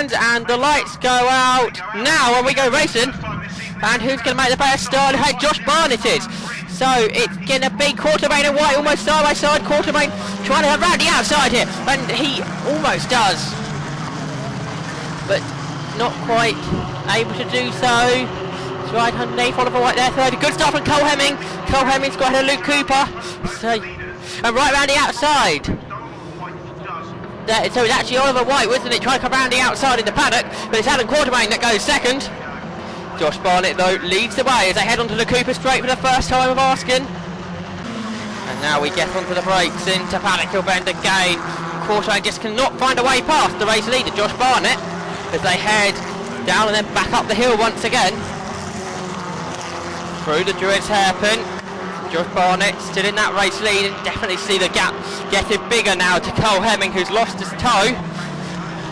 And the lights go out now and we go racing. And who's going to make the better start? Hey, Josh Barnett is. So it's going to be Quartermain and White almost side by side. Quartermain trying to have round the outside here, and he almost does, but not quite able to do so. It's right underneath Oliver White there, third. Good start from Cole Hemming. Cole Hemming's got ahead of Luke Cooper. So, and right round the outside. So it's actually Oliver White, wasn't it, trying to come round the outside in the paddock, but it's Adam Quartermain that goes second. Josh Barnett though leads the way as they head onto the Cooper straight for the first time of asking. And now we get onto the brakes into Paddock Hill Bend again. Quartermain just cannot find a way past the race leader Josh Barnett as they head down and then back up the hill once again. Through the Druids hairpin. Josh Barnett still in that race lead, and definitely see the gap getting bigger now to Cole Hemming, who's lost his toe.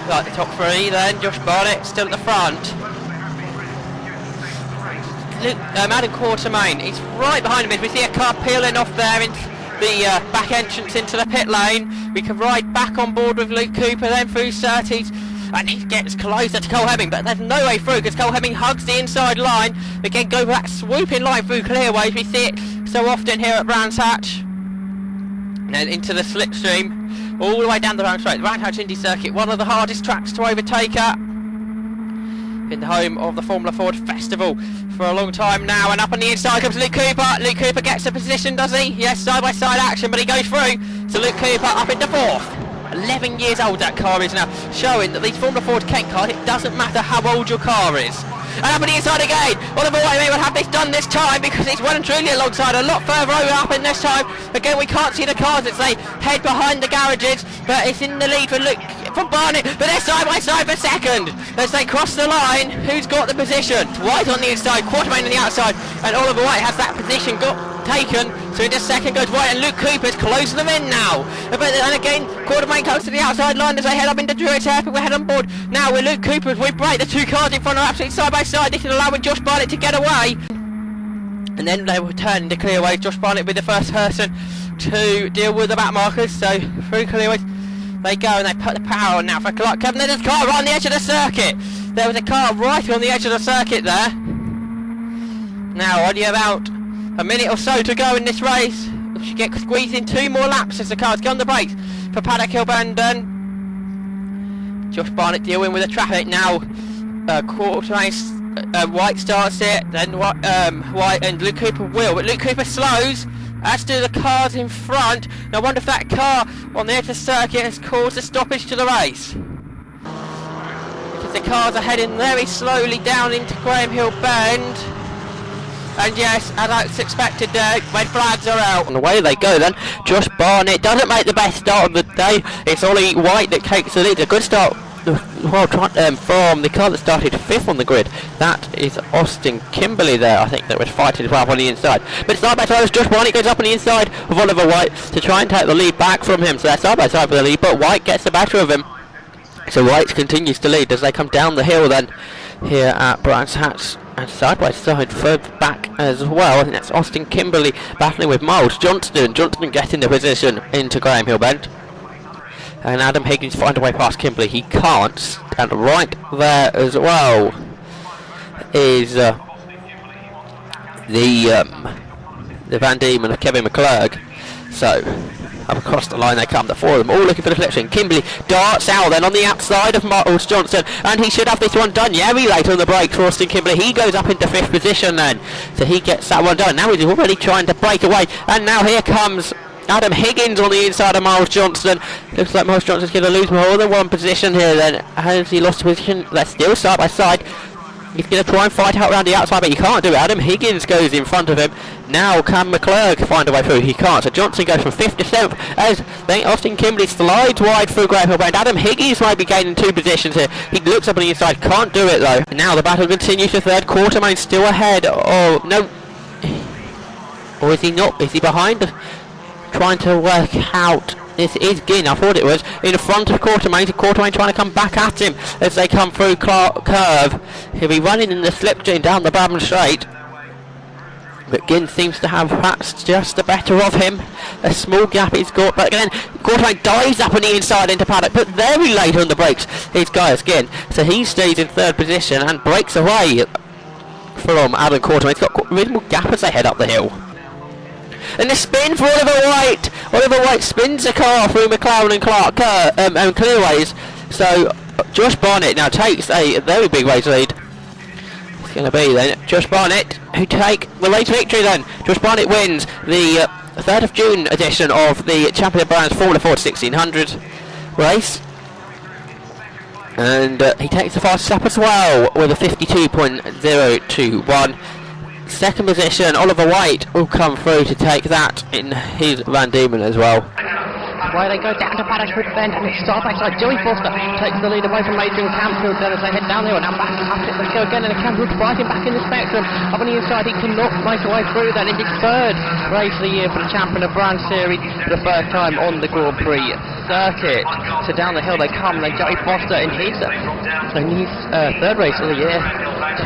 Like the top three then, Josh Barnett still at the front. Adam Quartermain, he's right behind him as we see a car peeling off there into the back entrance into the pit lane. We can ride back on board with Luke Cooper then through Surtees, and he gets closer to Cole Hemming, but there's no way through because Cole Hemming hugs the inside line. Again, go for that swooping line through clearways. We see it so often here at Brands Hatch. And then into the slipstream, all the way down the round straight. The Brands Hatch Indy Circuit, one of the hardest tracks to overtake at. In the home of the Formula Ford Festival for a long time now, and up on the inside comes Luke Cooper. Luke Cooper gets the position, does he? Yes, side by side action, but he goes through. So Luke Cooper up into fourth. 11 years old that car is now, showing that these Formula Ford Kent cars, it doesn't matter how old your car is. And up on the inside again, Oliver White may well have this done this time because it's well and truly alongside, a lot further over up in this time. Again, we can't see the cars as they head behind the garages, but it's in the lead for Luke, from Barnett, but they're side by side for second. As they cross the line, who's got the position? White on the inside, Quartermain on the outside, and Oliver White has that position taken. So in just second goes White, and Luke Cooper's closing them in now. But and again, Quartermain comes to the outside line as they head up into Druids Hairpin. We're head on board now with Luke Cooper as we break. The two cars in front are absolutely side by side. This is allowing Josh Barnett to get away. And then they will turn into clearways. Josh Barnett with the first person to deal with the back markers. So through clearways they go, and they put the power on now for Clark Kevin. There's a car right on the edge of the circuit. There was a car right on the edge of the circuit there. Now only about a minute or so to go in this race. We should get squeezed in 2 more laps as the cars go on the brakes for Paddock Hill Bend. Josh Barnett dealing with the traffic now. White starts it, then White and Luke Cooper will, but Luke Cooper slows, as do the cars in front. Now I wonder if that car on the edge of the circuit has caused a stoppage to the race, because the cars are heading very slowly down into Graham Hill Bend. And yes, as expected, red flags are out. And away they go then. Josh Barnett doesn't make the best start of the day. It's Ollie White that takes the lead. A good start from the car that started 5th on the grid. That is Austin Kimberley there, I think, that was fighting as well on the inside. But side by side as Josh Barnett goes up on the inside of Oliver White to try and take the lead back from him. So they're side by side for the lead, but White gets the better of him. So White continues to lead as they come down the hill then here at Brands Hatch. And side by side further back as well, I think that's Austin Kimberley battling with Miles Johnston. Johnston getting the position into Graham Hill Bend. And Adam Higgins find a way past Kimberley. He can't. And right there as well is the Van Diemen of Kevin McClurg. So up across the line they come, the 4 of them all looking for the collection. Kimberley darts out then on the outside of Miles Johnston, and he should have this one done. Yeah, very late on the brakes for Austin Kimberley. He goes up into 5th position then, so he gets that one done. Now he's already trying to break away, and now here comes Adam Higgins on the inside of Miles Johnston. Looks like Miles Johnston's going to lose more than one position here then. Has he lost a position? They're still side by side. He's going to try and fight out around the outside, but he can't do it. Adam Higgins goes in front of him. Now can McClurg find a way through? He can't. So Johnson goes from 5th to 7th as then Austin Kimberley slides wide through Graham Hill Bend. Adam Higgins might be gaining 2 positions here. He looks up on the inside, can't do it though. Now the battle continues to 3rd. Quartermain still ahead. Oh no. Or is he not? Is he behind? Trying to work out. This is Ginn, I thought it was, in front of Quartermain. Quartermain trying to come back at him as they come through Curve. He'll be running in the slipstream down the Brabham Straight. But Ginn seems to have perhaps just the better of him. A small gap he's got, but again, Quartermain dives up on the inside into paddock, but very late on the brakes. He's Gaius Ginn, so he stays in third position and breaks away from Adam Quartermain. He's got reasonable gap as they head up the hill. And the spin for Oliver White. Oliver White spins the car through McLaren and Clark and clearways. So Josh Barnett now takes a very big race lead. It's going to be then Josh Barnett who take the race victory then. Josh Barnett wins the 3rd of June edition of the Champion of Brands Formula Ford 1600 race. And he takes the fastest lap as well with a 52.021. Second position, Oliver White will come through to take that in his Van Diemen as well. Why they go down to paddock with bend and it's start back side. Joey Foster takes the lead away from Adrian Campfield then as they head down there. Now back up it they go again and Campfield's fighting back in the spectrum. Up on the inside he cannot make a way through then. It's his 3rd race of the year for the Champion of Brands Series for the first time on the Grand Prix circuit. So down the hill they come, then Joey Foster in his 3rd race of the year.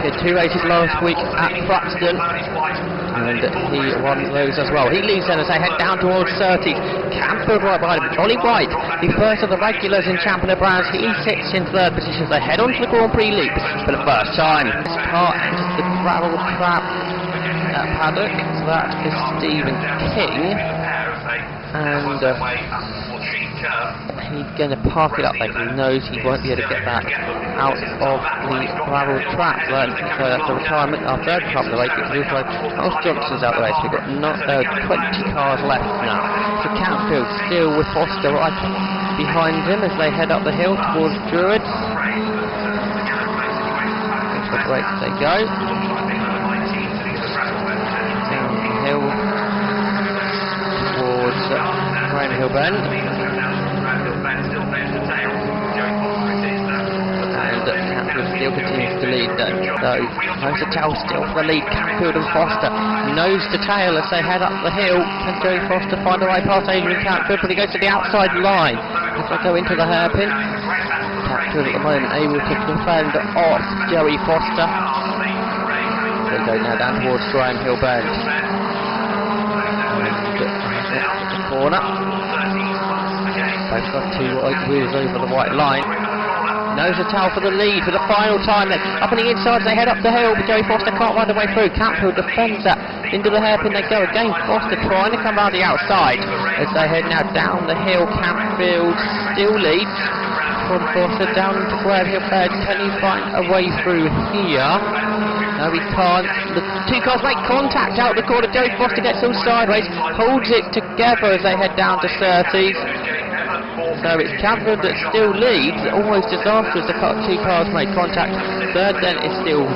He had 2 races last week at Thruxton and he won those as well. He leads then as they head down towards Surtees. Campfield right behind him. Ollie White, the first of the regulars in Champion of Brands, he sits in 3rd position as they head on to the Grand Prix loop for the first time. This car enters the gravel trap at paddock, so that is Stephen King, and he's going to park it up there because he knows he won't be able to get that out of the gravel trap then. So that's a retirement, our 3rd car of the race. House Johnson's out the race. We've got 20 cars left now. So Campfield still with Foster right behind him as they head up the hill towards Druids. Into the brakes they go. Down the hill towards Rainhill Bend. Campfield still continues to lead though. Nose to tail still for the lead. Campfield and Foster nose to tail as they head up the hill. Can Joey Foster find a way past Adrian Campfield, but he goes to the outside line as they go into the hairpin. Campfield at the moment able to defend off Joey Foster. They go now down towards Graham Hill Bend. And the corner. Both got 2 white wheels over the white line. Nose to tail for the lead for the final time then. Up on the inside they head up the hill, but Joey Foster can't find a way through. Campfield defends that. Into the hairpin they go again. Foster trying to come out the outside as they head now down the hill. Campfield still leads from Foster down into Graham Hill Bend. Can he find a way through here? No, he can't. The 2 cars make contact out the corner. Joey Foster gets all sideways, holds it together as they head down to Surtees. So it's Campfield that still leads, almost as after as the 2 cars make contact. 3rd then is still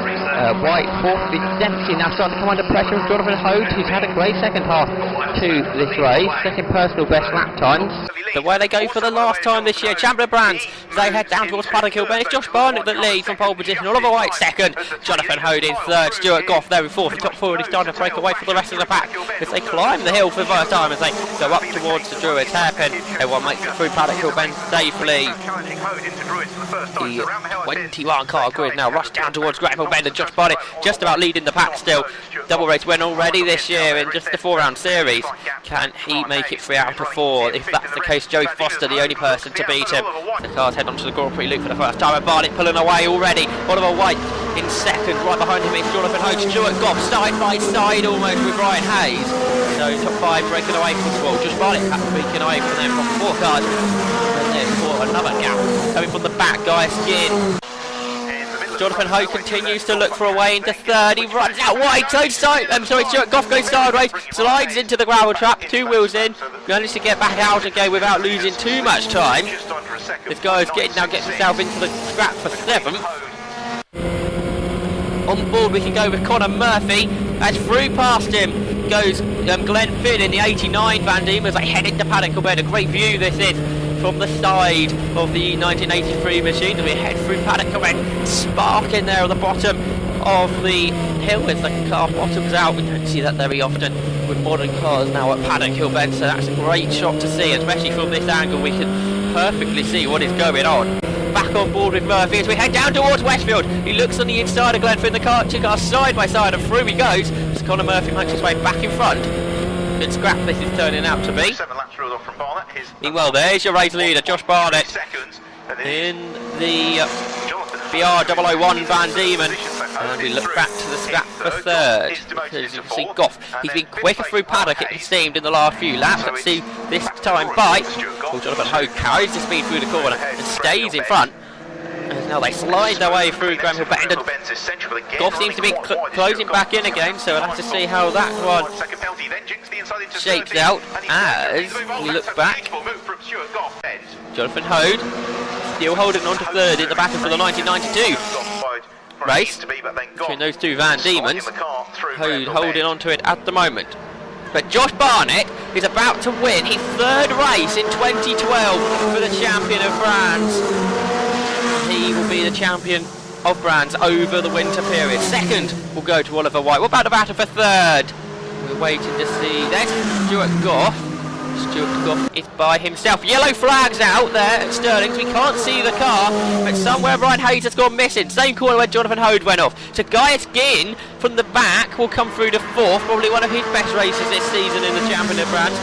White. 4th is Dempsey, now starting to come under pressure with Jonathan Hoad, who's had a great second half to this race. 2nd personal best lap times. So where they go for the last time this year, Champion of Brands, they head down towards Paddock Hill Bend. It's Josh Barnett that leads from pole position. Oliver White 2nd, Jonathan Hoad in 3rd, Stuart Goff there in 4th. The top 4 already starting to break away for the rest of the pack as they climb the hill for the first time as they go up towards the Druids hairpin. Everyone makes it through Paddock Hill Bend safely. The 21 car grid now rush down towards Graham Hill Bend and Josh Barnett just about leading the pack still. Double race win already this year in just the 4-round series. Can he make it 3 out of 4? If that's the case, Joey Foster the only person to beat him. The cars head onto the Grand Prix loop for the first time and Barnett pulling away already. Oliver White in 2nd, right behind him is Jonathan Hoad. Stuart Goff side by side almost with Ryan Hayes. So top 5 breaking away from Swall. Josh Barnett breaking away from them from 4 cars. And then for another gap coming from the back, Gaius Ginn. Jonathan Hoad continues to look for a way into 3rd. He runs out wide. Stuart Goff goes sideways, slides into the gravel trap. 2 wheels in, manages to get back out again without losing too much time. This guy now gets himself into the scrap for 7th. On board we can go with Connor Murphy as through past him goes Glenn Finn in the 89 Van Diemen as they head into Paddock Hill Bend. A great view this is from the side of the 1983 machine as we head through Paddock Hill Bend. Spark in there at the bottom of the hill as the car bottoms out. We don't see that very often with modern cars now at Paddock Hill Bend, so that's a great shot to see, especially from this angle. We can perfectly see what is going on. Back on board with Murphy as we head down towards Westfield. He looks on the inside of Glenford. The car, 2 cars side by side and through he goes. Conor Murphy makes his way back in front. Good scrap this is turning out to be. 7 laps ruled off from Barnett. Meanwhile, there's your race leader, Josh Barnett, in the BR001 Van Diemen. And we look back to the scrap for third, because you can see Goff, he's been quicker through paddock, it seemed, in the last few laps. Let's see this time bite. Oh, Jonathan Hogue carries the speed through the corner and stays in front. And now they slide their way through Graham Hill Bend. Goff seems to be closing back in again, so we'll have to see how that one shapes out as we look back. Jonathan Hogue still holding on to third in the battle for the 1992 race between those two Van Diemens. Hogue holding on to it at the moment. But Josh Barnett is about to win his third race in 2012 for the champion of France. He will be the champion of France over the winter period. Second will go to Oliver White. What about the battle for third? We're waiting to see. There's Stuart Goff. Stuart Goff is by himself. Yellow flags out there at Stirling's. We can't see the car, but somewhere Brian Hayes has gone missing. Same corner where Jonathan Hogue went off. So Gaius Ginn from the back will come through to fourth. Probably one of his best races this season in the Champion of France.